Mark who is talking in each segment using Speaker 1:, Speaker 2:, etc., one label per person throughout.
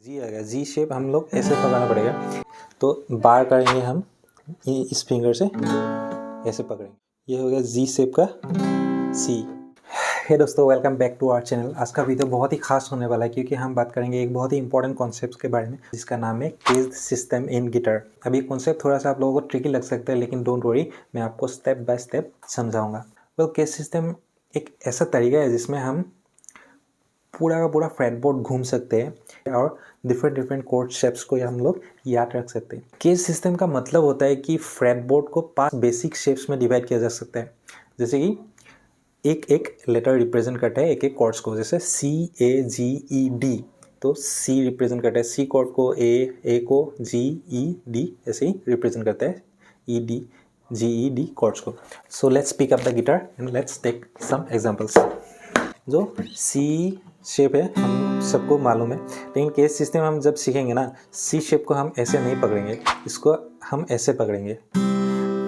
Speaker 1: जी आ गया, जी शेप हम लोग ऐसे पकड़ना पड़ेगा। तो बार करेंगे हम इस फिंगर से, ऐसे पकड़ेंगे, ये हो गया जी शेप का सी। हे दोस्तों, welcome back to our channel. आज का वीडियो बहुत ही खास होने वाला है क्योंकि हम बात करेंगे एक बहुत ही इंपॉर्टेंट कॉन्सेप्ट के बारे में जिसका नाम है केज्ड सिस्टम इन गिटार। अभी कॉन्सेप्ट थोड़ा सा आप लोगों को ट्रिकी लग सकता है, लेकिन डोंट वरी, मैं आपको स्टेप बाय स्टेप समझाऊंगा। वेल, केज्ड सिस्टम एक ऐसा तरीका है जिसमें हम पूरा का पूरा फ्रेटबोर्ड घूम सकते हैं और डिफरेंट कोर्ड शेप्स को हम लोग याद रख सकते हैं। केज सिस्टम का मतलब होता है कि फ्रेटबोर्ड को 5 बेसिक शेप्स में डिवाइड किया जा सकता है। जैसे कि एक एक लेटर रिप्रेजेंट करता है एक एक कॉर्ड्स को, जैसे C A G E D, तो C रिप्रेजेंट करता है C कॉर्ड को, A को, G E D ऐसे ही रिप्रेजेंट करता है E D G E D chords को। So let's pick up the guitar and let's take some examples. जो C शेप है हम सबको मालूम है, लेकिन केज सिस्टम हम जब सीखेंगे ना, C शेप को हम ऐसे नहीं पकड़ेंगे, इसको हम ऐसे पकड़ेंगे।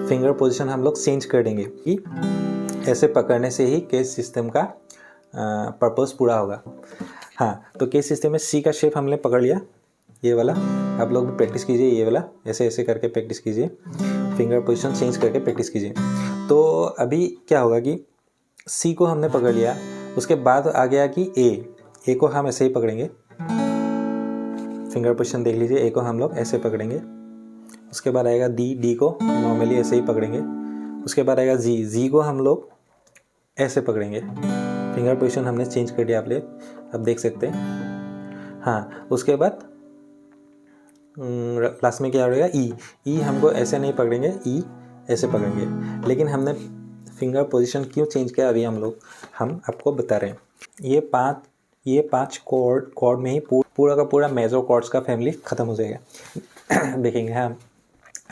Speaker 1: फिंगर पोजीशन हम लोग चेंज कर देंगे कि ऐसे पकड़ने से ही केज सिस्टम का पर्पस पूरा होगा। हाँ, तो केज सिस्टम में C का शेप हमने पकड़ लिया, ये वाला। आप लोग भी प्रैक्टिस कीजिए, ये वाला ऐसे ऐसे करके प्रैक्टिस कीजिए, फिंगर पोजीशन चेंज करके प्रैक्टिस कीजिए। तो अभी क्या होगा कि C को हमने पकड़ लिया, उसके बाद आ गया कि ए को हम ऐसे ही पकड़ेंगे। फिंगर पोजीशन देख लीजिए, ए को हम लोग ऐसे पकड़ेंगे। उसके बाद आएगा डी को नॉर्मली ऐसे ही पकड़ेंगे। उसके बाद आएगा जी को हम लोग ऐसे पकड़ेंगे। फिंगर पोजीशन हमने चेंज कर दिया, आप देख सकते हैं। हाँ, उसके बाद लास्ट में क्या रहेगा, ई हमको ऐसे नहीं पकड़ेंगे, ई ऐसे पकड़ेंगे। लेकिन हमने फिंगर पोजीशन क्यों चेंज किया अभी हम आपको बता रहे हैं। ये पांच कॉर्ड में ही पूरा का पूरा मेजर कॉर्ड्स का फैमिली ख़त्म हो जाएगा। देखेंगे हम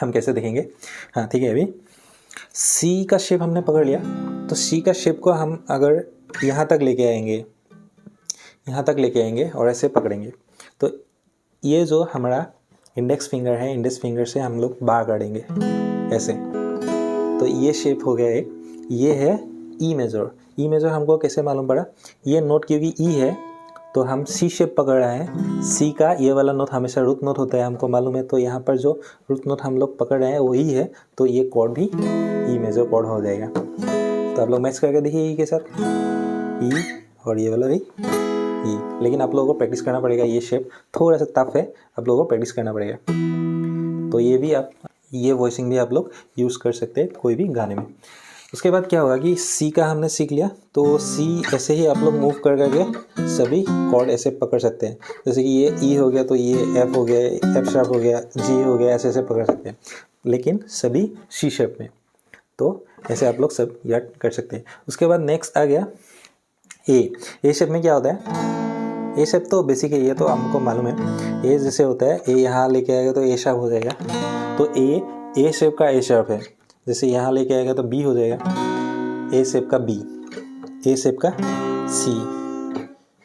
Speaker 1: कैसे देखेंगे। हाँ ठीक है, अभी सी का शेप हमने पकड़ लिया, तो सी का शेप को हम अगर यहाँ तक लेके आएंगे और ऐसे पकड़ेंगे, तो ये जो हमारा इंडेक्स फिंगर है, इंडेक्स फिंगर से हम लोग बार काटेंगे ऐसे। तो ये शेप हो गया एक। ये है ई मेजर हमको कैसे मालूम पड़ा, ये नोट क्योंकि ई है तो हम सी शेप पकड़ रहे हैं। सी का ये वाला नोट हमेशा रूट नोट होता है, हमको मालूम है। तो यहाँ पर जो रूट नोट हम लोग पकड़ रहे हैं वो ई है, तो ये कॉर्ड भी ई मेजर कॉर्ड हो जाएगा। तो आप लोग मैच करके देखिए ई के साथ, ई और ये वाला भी ई। लेकिन आप लोगों को प्रैक्टिस करना पड़ेगा, ये शेप थोड़ा सा टफ है, आप लोगों को प्रैक्टिस करना पड़ेगा। तो ये वॉइसिंग भी आप लोग यूज़ कर सकते हैं कोई भी गाने में। उसके बाद क्या होगा कि सी का हमने सीख लिया, तो सी ऐसे ही आप लोग मूव कर करके सभी कॉर्ड ऐसे पकड़ सकते हैं। जैसे कि ये ई हो गया तो ये एफ हो गया, एफ शार्प हो गया, जी हो गया, ऐसे ऐसे पकड़ सकते हैं, लेकिन सभी सी शेप में। तो ऐसे आप लोग सब याद कर सकते हैं। उसके बाद नेक्स्ट आ गया ए शेप में क्या होता है। ए शेप तो बेसिक है, ये तो हमको मालूम है। ए जैसे होता है, ए यहाँ लेके आएगा तो ए शार्प हो जाएगा, तो ए शेप का ए शार्प है। जैसे यहाँ लेके आएगा तो बी हो जाएगा, ए शेप का बी, ए शेप का सी,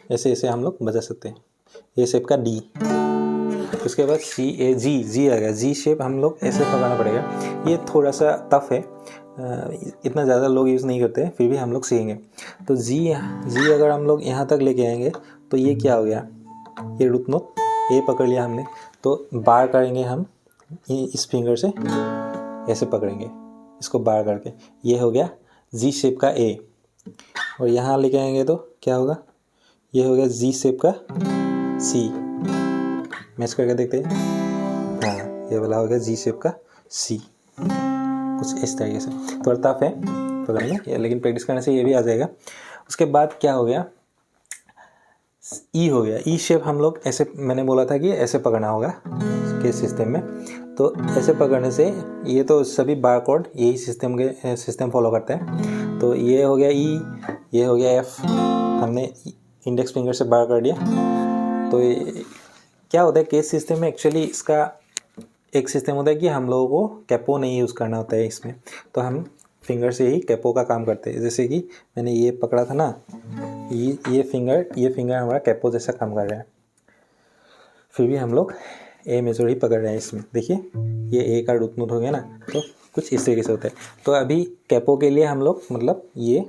Speaker 1: ऐसे ऐसे हम लोग बजा सकते हैं। ए शेप का डी। उसके बाद सी ए जी आ गया। जी शेप हम लोग ऐसे पकड़ना पड़ेगा, ये थोड़ा सा टफ है, इतना ज़्यादा लोग यूज़ नहीं करते, फिर भी हम लोग सीखेंगे। तो जी अगर हम लोग यहाँ तक लेके आएंगे तो ये क्या हो गया, ये रूट नोट ए पकड़ लिया हमने, तो बार करेंगे हम इस फिंगर से, ऐसे पकड़ेंगे इसको बार करके, ये हो गया जी शेप का ए। और यहाँ लेके आएंगे तो क्या होगा, ये हो गया जी शेप का सी। मैच करके देखते हैं। हाँ, ये वाला हो गया जी शेप का सी, कुछ इस तरीके से। थोड़ा टफ है पकड़ना, लेकिन प्रैक्टिस करने से ये भी आ जाएगा। उसके बाद क्या हो गया, ई हो गया। ई शेप हम लोग ऐसे, मैंने बोला था कि ऐसे पकड़ना होगा के सिस्टम में, तो ऐसे पकड़ने से ये तो सभी बार कोड यही सिस्टम फॉलो करते हैं। तो ये हो गया ई, ये हो गया एफ, हमने इंडेक्स फिंगर से बार कर दिया। तो क्या होता है केस सिस्टम में, एक्चुअली इसका एक सिस्टम होता है कि हम लोगों को कैपो नहीं यूज़ करना होता है इसमें, तो हम फिंगर से ही कैपो का काम करते हैं। जैसे कि मैंने ये पकड़ा था ना, ये फिंगर हमारा कैपो जैसा काम कर रहा है, फिर भी हम लोग ए मेजर ही पकड़ रहे हैं इसमें। देखिए ये ए का रूट नोट हो गया ना, तो कुछ इस तरीके से होता है। तो अभी कैपो के लिए हम लोग मतलब ये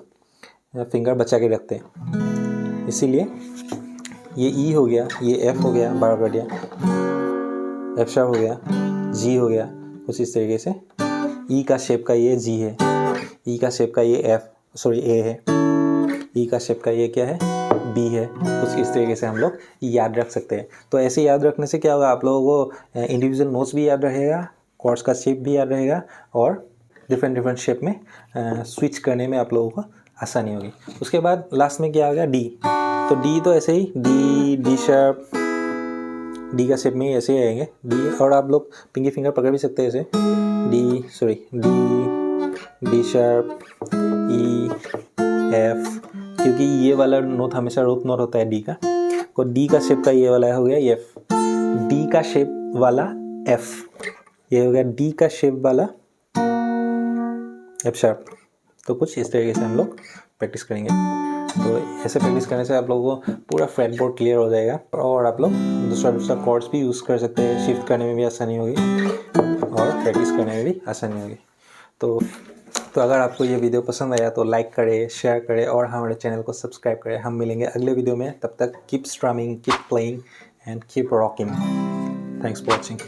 Speaker 1: फिंगर बचा के रखते हैं, इसीलिए ये ई हो गया, ये एफ हो गया, बार कर दिया, एफ शार्प हो गया, जी हो गया, कुछ इस तरीके से। ई का शेप का ये जी है, ई का शेप का ये ए है, ई का शेप का ये क्या है, बी है। कुछ इस तरीके से हम लोग याद रख सकते हैं। तो ऐसे याद रखने से क्या होगा, आप लोगों को इंडिविजुअल नोट्स भी याद रहेगा, कॉर्ड्स का शेप भी याद रहेगा, और डिफरेंट शेप में स्विच करने में आप लोगों को आसानी होगी। उसके बाद लास्ट में क्या आ गया, डी। तो डी तो ऐसे ही डी शार्प, डी का शेप में ही ऐसे ही आएंगे डी, और आप लोग पिंकी फिंगर पकड़ भी सकते हैं ऐसे, डी शार्प, ई, एफ, क्योंकि ये वाला नोट हमेशा रूट नोट होता है डी का। तो डी का शेप का ये वाला हो गया एफ, डी का शेप वाला एफ, ये हो गया डी का शेप वाला एफ शार्प। तो कुछ इस तरीके से हम लोग प्रैक्टिस करेंगे। तो ऐसे प्रैक्टिस करने से आप लोगों को पूरा फ्रेटबोर्ड क्लियर हो जाएगा, और आप लोग दूसरा कॉर्ड्स भी यूज़ कर सकते हैं, शिफ्ट करने में भी आसानी होगी और प्रैक्टिस करने में भी आसानी होगी। तो अगर आपको ये वीडियो पसंद आया तो लाइक करें, शेयर करें और हमारे चैनल को सब्सक्राइब करें। हम मिलेंगे अगले वीडियो में, तब तक keep strumming, keep playing and keep rocking. Thanks for watching.